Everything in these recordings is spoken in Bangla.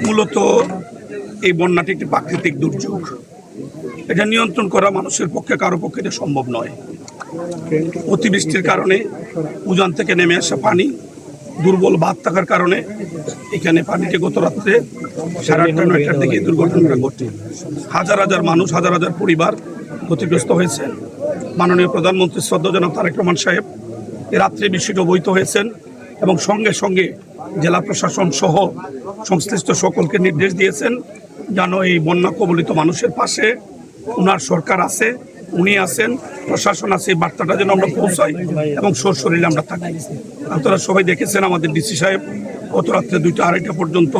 মূলত এই বন্যাটি একটি প্রাকৃতিক দুর্যোগ। এটা নিয়ন্ত্রণ করা মানুষের পক্ষে কারো পক্ষে এটা সম্ভব নয়। অতিবৃষ্টির কারণে উজান থেকে নেমে আসা পানি, দুর্বল বাঁধ থাকার কারণে এখানে পানিতে গত রাত্রে 8:30-9টার দিকে দুর্ঘটনাটা ঘটে। হাজার হাজার মানুষ, হাজার হাজার পরিবার ক্ষতিগ্রস্ত হয়েছে। মাননীয় প্রধানমন্ত্রী শ্রদ্ধাজনক তারেক রহমান সাহেব এ রাত্রে বিষয়টি অবহিত হয়েছেন এবং সঙ্গে সঙ্গে জেলা প্রশাসন সহ সংশ্লিষ্ট সকলকে নির্দেশ দিয়েছেন যেন এই বন্যা কবলিত মানুষের পাশে ওনার সরকার আছে, উনি আছেন, প্রশাসন আছে, এই বার্তাটা যেন আমরা পৌঁছাই এবং সশরীরে আমরা থাকি। আপনারা সবাই দেখেছেন আমাদের ডিসি সাহেব গত রাত্রে 2টা-2:30 পর্যন্ত,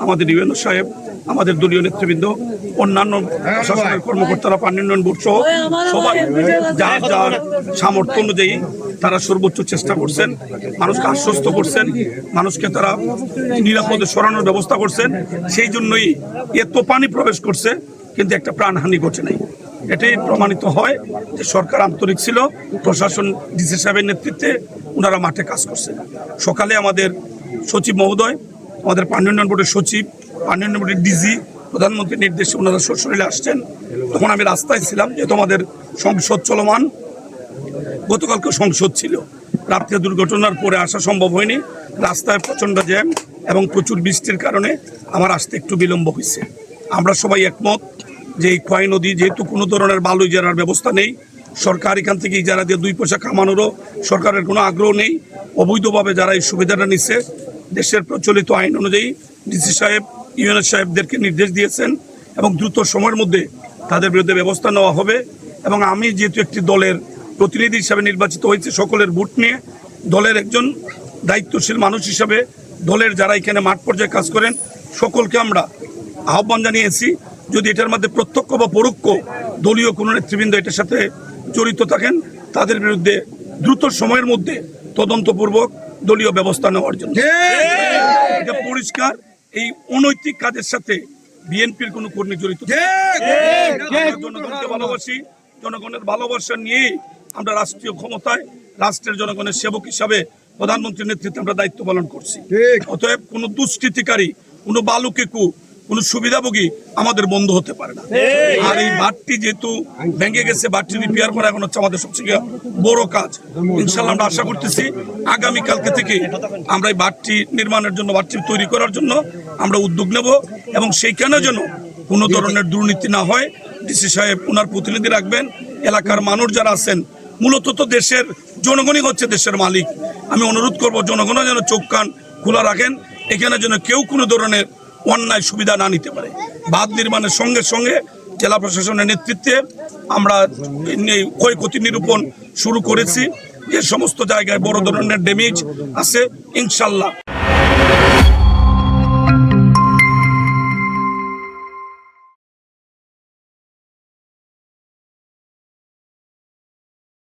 আমাদের ইউএনও সাহেব, আমাদের দলীয় নেতৃবৃন্দ, অন্যান্য প্রশাসনের কর্মকর্তারা, পানি উন্নয়ন বোর্ড সহ সবাই যার যার সামর্থ্য অনুযায়ী তারা সর্বোচ্চ চেষ্টা করছেন, মানুষকে আশ্বস্ত করছেন, মানুষকে তারা নিরাপদে সরানোর ব্যবস্থা করছেন। সেই জন্যই এত পানি প্রবেশ করছে কিন্তু একটা প্রাণহানি ঘটে নাই। এটাই প্রমাণিত হয় যে সরকার আন্তরিক ছিল, প্রশাসন ডিসি সাহেবের নেতৃত্বে ওনারা মাঠে কাজ করছেন। সকালে আমাদের সচিব মহোদয়, আমাদের পানি উন্নয়ন বোর্ডের সচিব, পানি উন্নয়ন বোর্ডের ডিজি, প্রধানমন্ত্রীর নির্দেশে ওনারা সশরীরে আসছেন। তখন আমি রাস্তায় ছিলাম, যেহেতু আমাদের সংসদ চলমান, গতকালকে সংসদ ছিল, রাত্রে দুর্ঘটনার পরে আসা সম্ভব হয়নি। রাস্তায় প্রচণ্ড জ্যাম এবং প্রচুর বৃষ্টির কারণে আমার আসতে একটু বিলম্ব হয়েছে। আমরা সবাই একমত যে এই খোয়াই নদী যেহেতু কোনো ধরনের বালু ইজারার ব্যবস্থা নেই, সরকার এখান থেকে ইজারা দিয়ে 2 পয়সা কামানোরও সরকারের কোনো আগ্রহ নেই। অবৈধভাবে যারা এই সুবিধাটা নিচ্ছে, দেশের প্রচলিত আইন অনুযায়ী ডিসি সাহেব, ইউএনও সাহেবদেরকে নির্দেশ দিয়েছেন এবং দ্রুত সময়ের মধ্যে তাদের বিরুদ্ধে ব্যবস্থা নেওয়া হবে। এবং আমি যেহেতু একটি দলের প্রতিনিধি হিসাবে নির্বাচিত হয়েছি, সকলের ভোট নিয়ে দলের একজন দায়িত্বশীল মানুষ হিসাবে দলের যারা এখানে মাঠ পর্যায়ে কাজ করেন সকলকে আমরা আহ্বান জানিয়েছি, যদি এটার মধ্যে প্রত্যক্ষ বা পরোক্ষ দলীয় কোনো নেতৃবৃন্দ এটার সাথে জড়িত থাকেন, তাদের বিরুদ্ধে দ্রুত সময়ের মধ্যে তদন্তপূর্বক দলীয় ব্যবস্থা নেওয়ার জন্য। এটা পরিষ্কার, এই অনৈতিক কাজের সাথে বিএনপির কোনো কর্মী জড়িত। জনগণকে ভালোবাসি, জনগণের ভালোবাসা নিয়েই আমরা রাষ্ট্রীয় ক্ষমতায় রাষ্ট্রের জনগণের সেবক হিসাবে প্রধানমন্ত্রীর নেতৃত্বে আমরা দায়িত্ব পালন করছি। অতএব কোনো দুষ্কৃতিকারী, কোনো বালুকেকু, কোনো সুবিধাভোগী আমাদের বন্ধ হতে পারে না। আর এই বাঁধটি যেহেতু ভেঙে গেছে, বাঁধটি রিপেয়ার করা এখন হচ্ছে আমাদের সবচেয়ে বড় কাজ। ইনশাল্লাহ আমরা আশা করতেছি আগামীকালকে থেকে আমরা এই বাঁধটি নির্মাণের জন্য, বাঁধটি তৈরি করার জন্য আমরা উদ্যোগ নেব এবং সেইখানে যেন কোনো ধরনের দুর্নীতি না হয়। ডিসি সাহেব ওনার প্রতিনিধি রাখবেন, এলাকার মানুষ যারা আছেন, মূলত তো দেশের জনগণই হচ্ছে দেশের মালিক। আমি অনুরোধ করব জনগণও যেন চোখ কান খোলা রাখেন, এখানে যেন কেউ কোনো ধরনের অন্যায় সুবিধা না নিতে পারে। বাঁধ নির্মাণের সঙ্গে সঙ্গে জেলা প্রশাসনের নেতৃত্বে আমরা ক্ষয়ক্ষতি নিরূপণ শুরু করেছি। যে সমস্ত জায়গায় বড় ধরনের ড্যামেজ আছে ইনশাল্লাহ